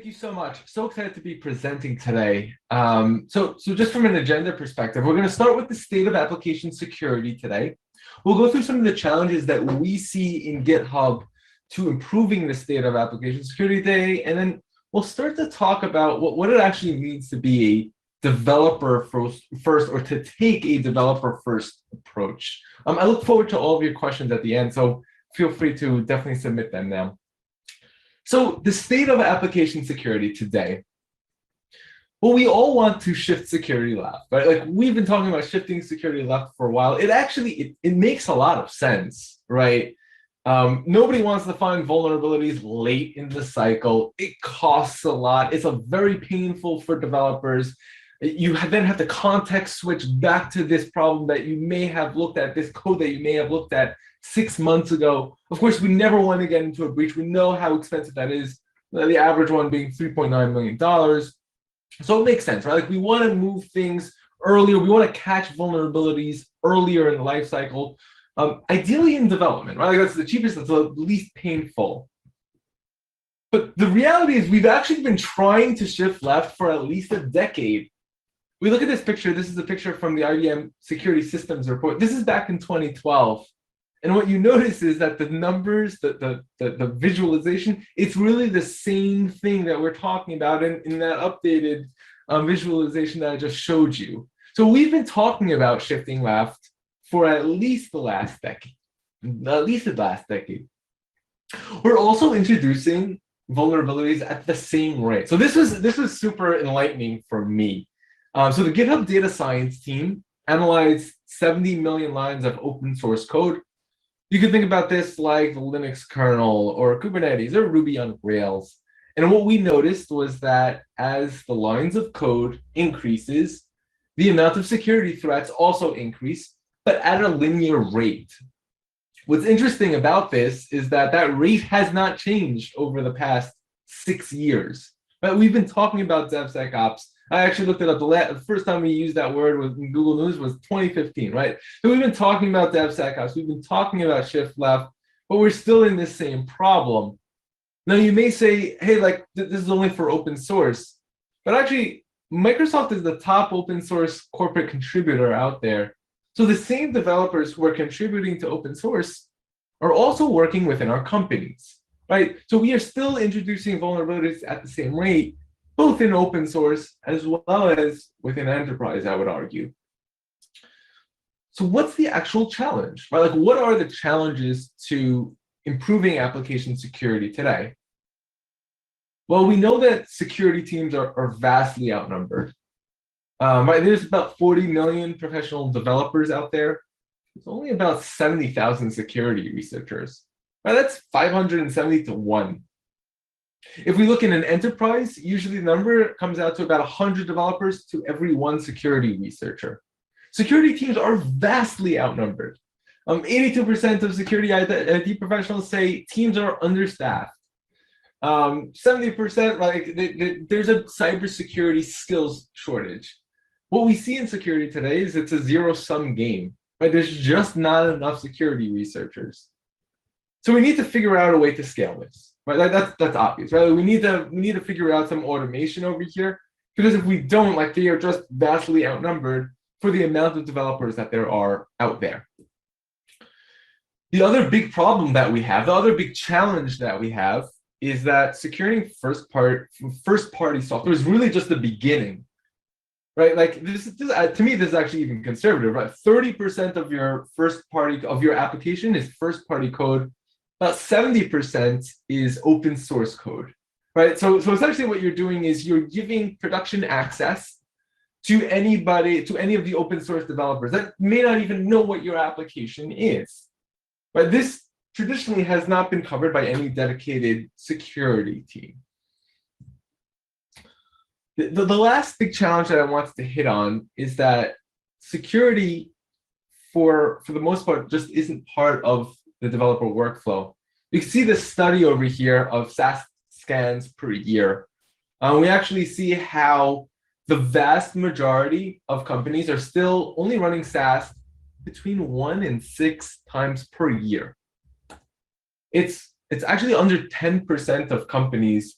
you so much. So excited to be presenting today. So just from an agenda perspective, we're going to start with the state of application security today. We'll go through some of the challenges that we see in GitHub to improving the state of application security today, and then we'll start to talk about what it actually means to be a developer first or to take a developer first approach. I look forward to all of your questions at the end, so feel free to definitely submit them now. So the state of application security today. Well, we all want to shift security left, right? Like we've been talking about shifting security left for a while. It makes a lot of sense, right? Nobody wants to find vulnerabilities late in the cycle. It costs a lot. It's very painful for developers. You then have to context switch back to this problem that you may have looked at, this code that you may have looked at 6 months ago. Of course, we never want to get into a breach. We know how expensive that is, the average one being $3.9 million. So it makes sense, right? Like we want to move things earlier. We want to catch vulnerabilities earlier in the life cycle, ideally in development, right? Like that's the cheapest, that's the least painful. But the reality is we've actually been trying to shift left for at least a decade. We look at this picture. This is a picture from the IBM Security Systems Report. This is back in 2012. And what you notice is that the numbers, the visualization, it's really the same thing that we're talking about in that updated visualization that I just showed you. So we've been talking about shifting left for at least the last decade. We're also introducing vulnerabilities at the same rate. So this was super enlightening for me. So the GitHub data science team analyzed 70 million lines of open source code. You can think about this like the Linux kernel or Kubernetes or Ruby on Rails. And what we noticed was that as the lines of code increases, the amount of security threats also increase, but at a linear rate. What's interesting about this is that that rate has not changed over the past 6 years. But we've been talking about DevSecOps. I actually looked it up. The first time we used that word in Google News was 2015, right? So we've been talking about DevSecOps. We've been talking about shift left, but we're still in this same problem. Now you may say, hey, like this is only for open source, but actually Microsoft is the top open source corporate contributor out there. So the same developers who are contributing to open source are also working within our companies, right? So we are still introducing vulnerabilities at the same rate, both in open source as well as within enterprise, I would argue. So what's the actual challenge, right? Like what are the challenges to improving application security today? Well, we know that security teams are vastly outnumbered. Right, there's about 40 million professional developers out there. There's only about 70,000 security researchers. Right, that's 570 to 1. If we look in an enterprise, usually the number comes out to about 100 developers to every 1 security researcher. Security teams are vastly outnumbered. 82% of security IT professionals say teams are understaffed. 70%, like there's a cybersecurity skills shortage. What we see in security today is it's a zero-sum game. Right? There's just not enough security researchers. So we need to figure out a way to scale this. Right? That's obvious, right? We need to figure out some automation over here, because if we don't, like they are just vastly outnumbered for the amount of developers that there are out there. The other big problem that we have, the other big challenge that we have, is that securing first-party software is really just the beginning, right? Like this to me, this is actually even conservative, right? 30% of your application is first-party code. About 70% is open source code, right? So essentially what you're doing is you're giving production access to anybody, to any of the open source developers that may not even know what your application is, right? This traditionally has not been covered by any dedicated security team. The last big challenge that I wanted to hit on is that security, for the most part, just isn't part of the developer workflow. You can see the study over here of SaaS scans per year. We actually see how the vast majority of companies are still only running SaaS between 1 and 6 times per year. It's actually under 10% of companies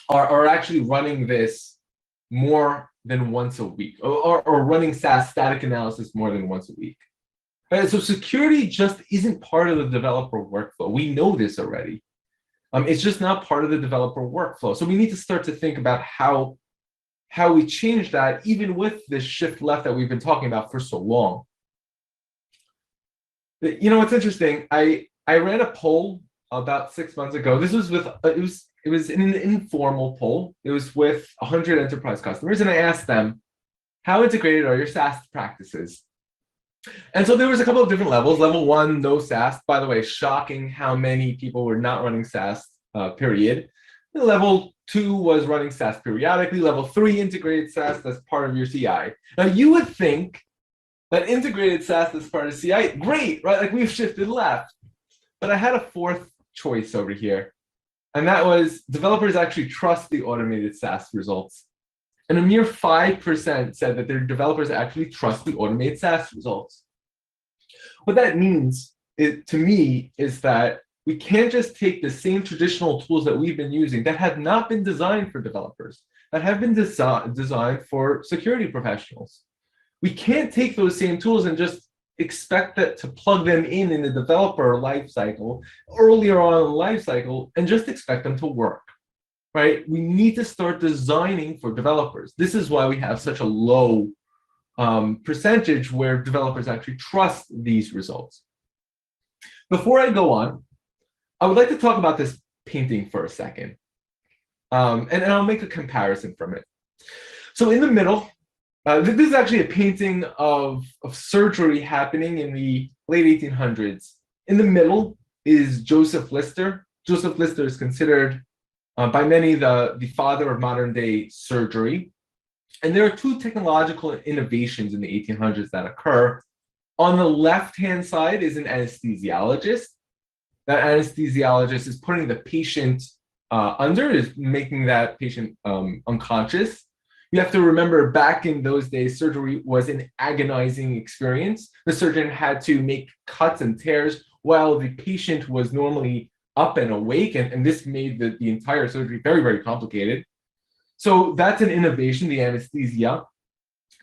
are actually running this more than once a week, or running SAS static analysis more than once a week. Right? So security just isn't part of the developer workflow. We know this already. It's just not part of the developer workflow. So we need to start to think about how we change that, even with this shift left that we've been talking about for so long. You know, what's interesting, I ran a poll about 6 months ago. This was with, it was an informal poll. It was with 100 enterprise customers, and I asked them, how integrated are your SaaS practices? And so there was a couple of different levels. Level 1, no SaaS. By the way, shocking how many people were not running SaaS, period. Level 2 was running SaaS periodically. Level 3, integrated SaaS, that's part of your CI. Now you would think that integrated SaaS as part of CI, great, right? Like we've shifted left. But I had a fourth choice over here. And that was developers actually trust the automated SaaS results. And a mere 5% said that their developers actually trust the automated SaaS results. What that means, to me, is that we can't just take the same traditional tools that we've been using that have not been designed for developers, that have been designed for security professionals. We can't take those same tools and just expect that to plug them in the developer lifecycle, earlier on in the lifecycle, and just expect them to work. Right? We need to start designing for developers. This is why we have such a low percentage where developers actually trust these results. Before I go on, I would like to talk about this painting for a second. And I'll make a comparison from it. So in the middle, this is actually a painting of surgery happening in the late 1800s. In the middle is Joseph Lister. Joseph Lister is considered by many the father of modern day surgery. And there are two technological innovations in the 1800s that occur. On the left-hand side is an anesthesiologist. That anesthesiologist is putting the patient is making that patient unconscious. You have to remember, back in those days, surgery was an agonizing experience. The surgeon had to make cuts and tears while the patient was normally up and awake, and this made the entire surgery very, very complicated. So that's an innovation, the anesthesia.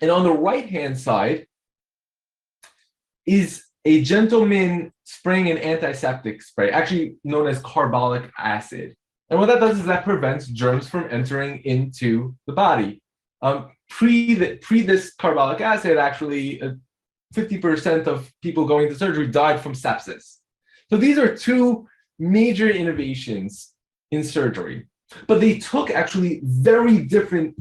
And on the right-hand side is a gentleman spraying an antiseptic spray, actually known as carbolic acid. And what that does is that prevents germs from entering into the body. Pre this carbolic acid, actually, 50% of people going to surgery died from sepsis. So these are two major innovations in surgery, but they took actually very different,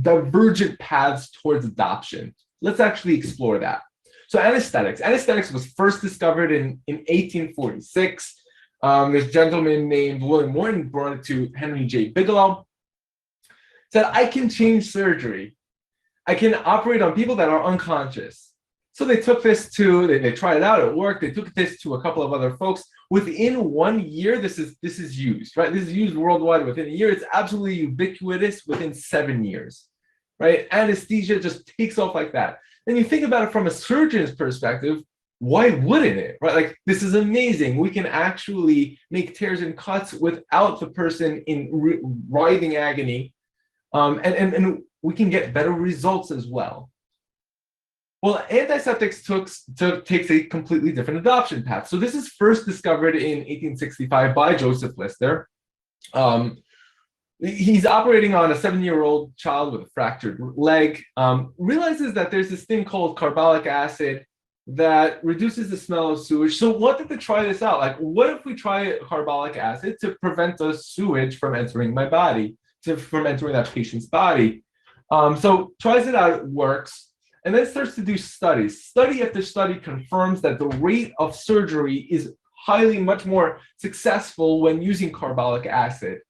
divergent paths towards adoption. Let's actually explore that. So anesthetics. Anesthetics was first discovered in 1846. This gentleman named William Morton brought it to Henry J. Bigelow. Said, I can change surgery. I can operate on people that are unconscious. So they took this they tried it out, it worked. They took this to a couple of other folks. Within 1 year, this is used, right? This is used worldwide within a year. It's absolutely ubiquitous within 7 years, right? Anesthesia just takes off like that. And you think about it from a surgeon's perspective, why wouldn't it, right? Like, this is amazing. We can actually make tears and cuts without the person in writhing agony. And we can get better results as well. Well, antiseptics takes a completely different adoption path. So this is first discovered in 1865 by Joseph Lister. He's operating on a 7-year-old child with a fractured leg, realizes that there's this thing called carbolic acid that reduces the smell of sewage. So wanted to try this out. Like, what if we try carbolic acid to prevent the sewage from entering my body, from entering that patient's body? So tries it out, it works, and then starts to do studies. Study after study confirms that the rate of surgery is much more successful when using carbolic acid.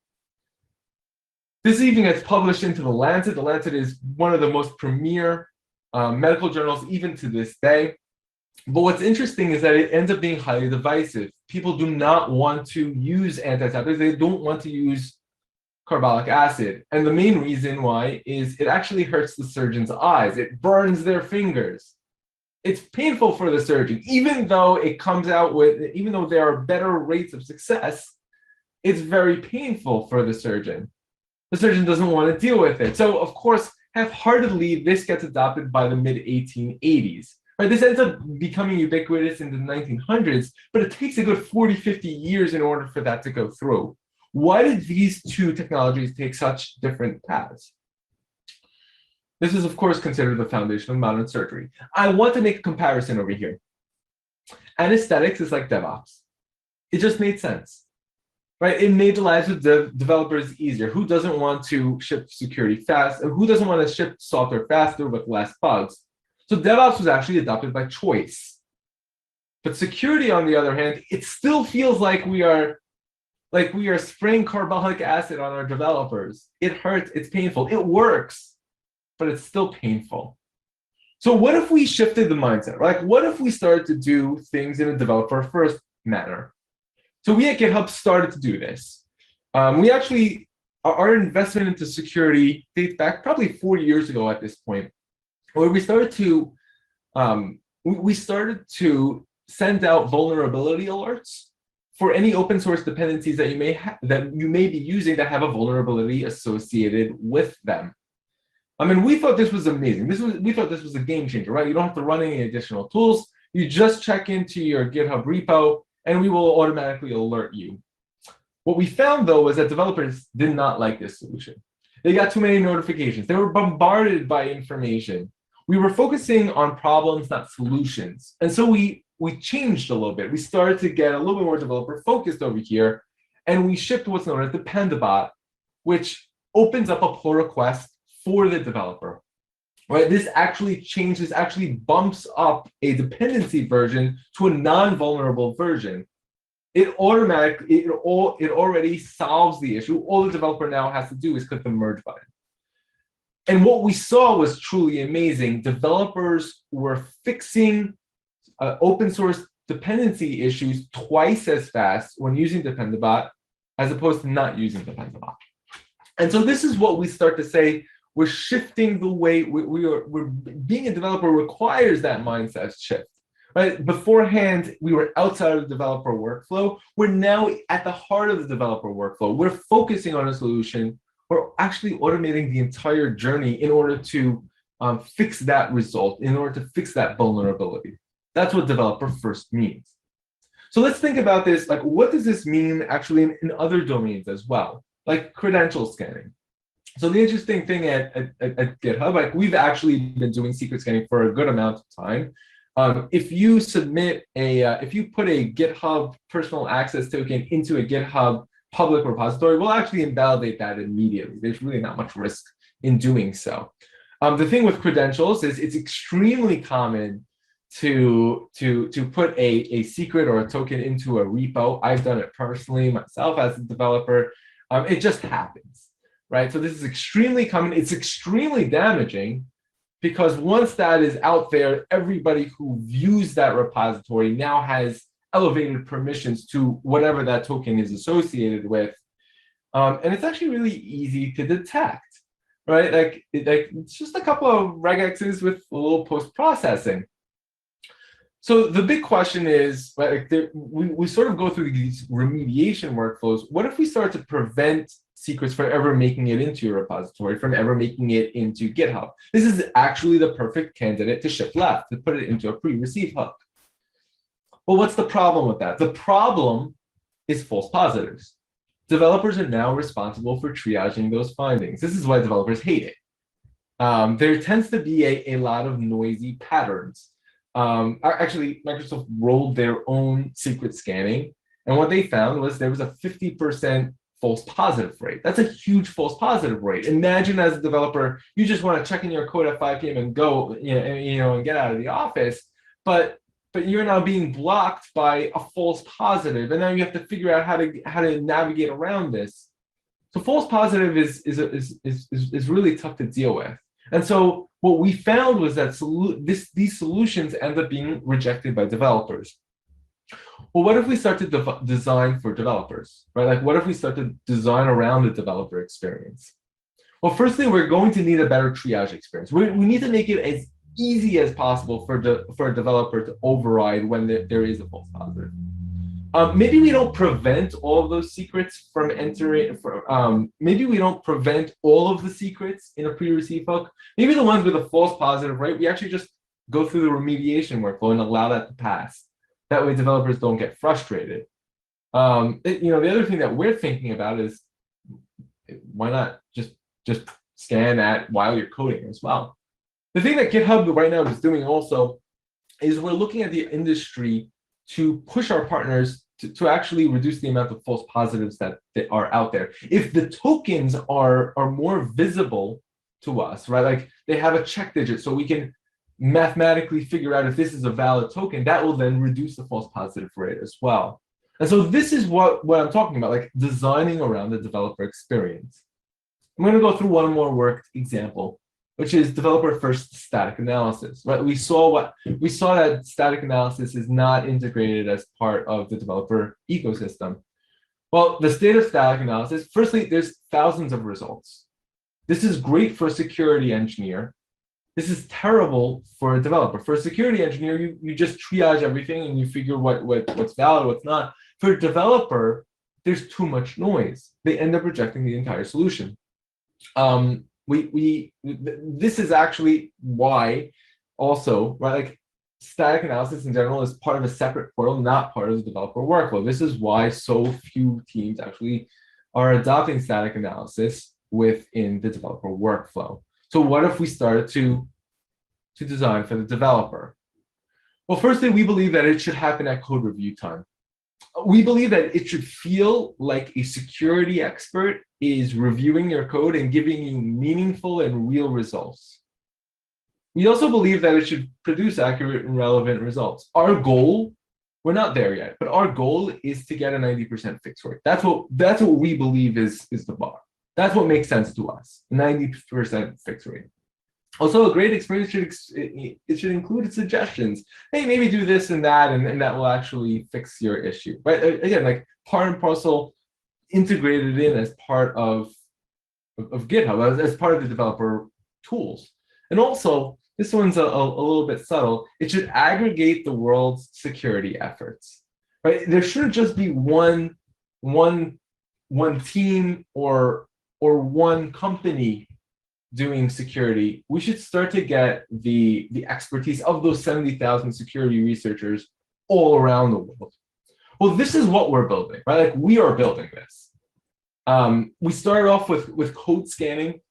This even gets published into The Lancet. The Lancet is one of the most premier medical journals even to this day. But what's interesting is that it ends up being highly divisive. People do not want to use antiseptics. They don't want to use carbolic acid. And the main reason why is it actually hurts the surgeon's eyes. It burns their fingers. It's painful for the surgeon, even though even though there are better rates of success, it's very painful for the surgeon. The surgeon doesn't want to deal with it. So, of course, half-heartedly, this gets adopted by the mid-1880s. Right? This ends up becoming ubiquitous in the 1900s, but it takes a good 40, 50 years in order for that to go through. Why did these two technologies take such different paths? This is, of course, considered the foundation of modern surgery. I want to make a comparison over here. Anesthetics is like DevOps. It just made sense, right? It made the lives of the developers easier. Who doesn't want to ship security fast? Who doesn't want to ship software faster with less bugs? So DevOps was actually adopted by choice. But security, on the other hand, it still feels like we are spraying carbolic acid on our developers. It hurts, it's painful. It works, but it's still painful. So what if we shifted the mindset? Like, what if we started to do things in a developer-first manner? So we at GitHub started to do this. We actually, our investment into security dates back probably 4 years ago at this point, where we started to send out vulnerability alerts for any open source dependencies that you may be using that have a vulnerability associated with them. I mean, we thought this was amazing. We thought this was a game changer, right? You don't have to run any additional tools. You just check into your GitHub repo, and we will automatically alert you. What we found, though, was that developers did not like this solution. They got too many notifications. They were bombarded by information. We were focusing on problems, not solutions. And so we changed a little bit. We started to get a little bit more developer focused over here, and we shipped what's known as the Dependabot, which opens up a pull request for the developer. Right? This actually bumps up a dependency version to a non-vulnerable version. It already solves the issue. All the developer now has to do is click the merge button. And what we saw was truly amazing. Developers were fixing open source dependency issues twice as fast when using Dependabot as opposed to not using Dependabot. And so this is what we start to say, we're shifting the way we're being a developer requires that mindset shift. Right? Beforehand, we were outside of the developer workflow. We're now at the heart of the developer workflow. We're focusing on a solution. We're actually automating the entire journey in order to fix that result, in order to fix that vulnerability. That's what developer first means. So let's think about this, like what does this mean actually in other domains as well, like credential scanning. So the interesting thing at GitHub, like we've actually been doing secret scanning for a good amount of time. If you if you put a GitHub personal access token into a GitHub public repository, we'll actually invalidate that immediately. There's really not much risk in doing so. The thing with credentials is it's extremely common to put a secret or a token into a repo. I've done it personally myself as a developer. It just happens, right? So this is extremely common. It's extremely damaging because once that is out there, everybody who views that repository now has elevated permissions to whatever that token is associated with. And it's actually really easy to detect, right? Like it's just a couple of regexes with a little post-processing. So the big question is, right, like we sort of go through these remediation workflows. What if we start to prevent secrets from ever making it into your repository, from ever making it into GitHub? This is actually the perfect candidate to shift left, to put it into a pre-receive hook. Well, what's the problem with that? The problem is false positives. Developers are now responsible for triaging those findings. This is why developers hate it. There tends to be a lot of noisy patterns. Actually, Microsoft rolled their own secret scanning, and what they found was there was a 50% false positive rate. That's a huge false positive rate. Imagine as a developer, you just want to check in your code at 5 p.m. and go, and get out of the office, but you're now being blocked by a false positive, and now you have to figure out how to navigate around this. So false positive is really tough to deal with. And so what we found was that these solutions end up being rejected by developers. Well, what if we start to design for developers, right? Like, what if we start to design around the developer experience? Well, firstly, we're going to need a better triage experience. We need to make it as easy as possible for a developer to override when there is a false positive. Maybe we don't prevent all of those secrets from entering. Maybe we don't prevent all of the secrets in a pre-receive hook. Maybe the ones with a false positive, right? We actually just go through the remediation workflow and allow that to pass. That way, developers don't get frustrated. The other thing that we're thinking about is why not just scan at while you're coding as well. The thing that GitHub right now is doing also is we're looking at the industry to push our partners to actually reduce the amount of false positives that are out there. If the tokens are more visible to us, right? Like they have a check digit, so we can mathematically figure out if this is a valid token, that will then reduce the false positive rate as well. And so this is what I'm talking about, like designing around the developer experience. I'm going to go through one more worked example, which is developer first static analysis, right? We saw that static analysis is not integrated as part of the developer ecosystem. Well, the state of static analysis, firstly, there's thousands of results. This is great for a security engineer. This is terrible for a developer. For a security engineer, you just triage everything and you figure what's valid, what's not. For a developer, there's too much noise. They end up rejecting the entire solution. This is actually why also, right, like static analysis in general is part of a separate portal, not part of the developer workflow. This is why so few teams actually are adopting static analysis within the developer workflow. So what if we started to design for the developer? Well, firstly, we believe that it should happen at code review time. We believe that it should feel like a security expert is reviewing your code and giving you meaningful and real results. We also believe that it should produce accurate and relevant results. Our goal, we're not there yet, but our goal is to get a 90% fix rate. That's what we believe is the bar. That's what makes sense to us, 90% fix rate. Also, a great experience should include suggestions. Hey, maybe do this and that, and that will actually fix your issue. Right? Again, like part and parcel integrated in as part of GitHub, as part of the developer tools. And also, this one's a little bit subtle. It should aggregate the world's security efforts. Right? There shouldn't just be one team or one company doing security. We should start to get the expertise of those 70,000 security researchers all around the world. Well, this is what we're building, right? Like we are building this. We started off with code scanning,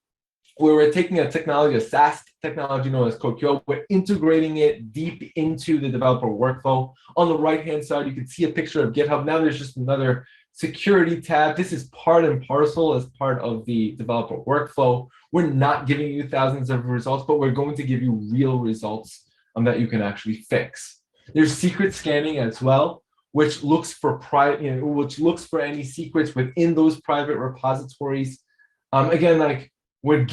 where we're taking a technology, a SaaS technology known as CodeQL, we're integrating it deep into the developer workflow. On the right-hand side, you can see a picture of GitHub. Now there's just another security tab. This is part and parcel as part of the developer workflow. We're not giving you thousands of results, but we're going to give you real results that you can actually fix. There's secret scanning as well, which looks for any secrets within those private repositories. Again, like we're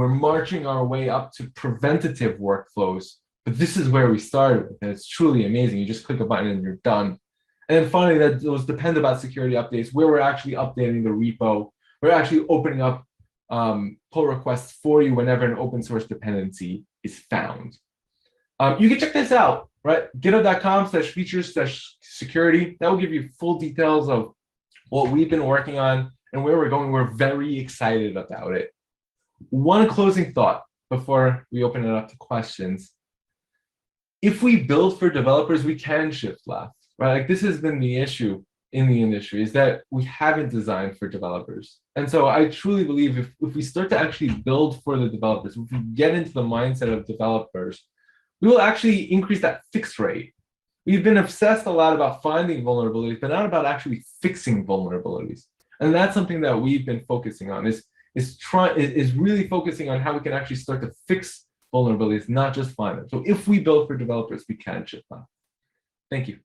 marching our way up to preventative workflows, but this is where we started with, and it's truly amazing. You just click a button and you're done. And then finally, those depend about security updates, where we're actually updating the repo. We're actually opening up pull requests for you whenever an open source dependency is found. You can check this out, right? github.com/features/security. That will give you full details of what we've been working on and where we're going. We're very excited about it. One closing thought before we open it up to questions. If we build for developers, we can shift left. Right, like this has been the issue in the industry, is that we haven't designed for developers. And so I truly believe if we start to actually build for the developers, if we get into the mindset of developers, we will actually increase that fix rate. We've been obsessed a lot about finding vulnerabilities, but not about actually fixing vulnerabilities. And that's something that we've been focusing on, is really focusing on how we can actually start to fix vulnerabilities, not just find them. So if we build for developers, we can shift left. Thank you.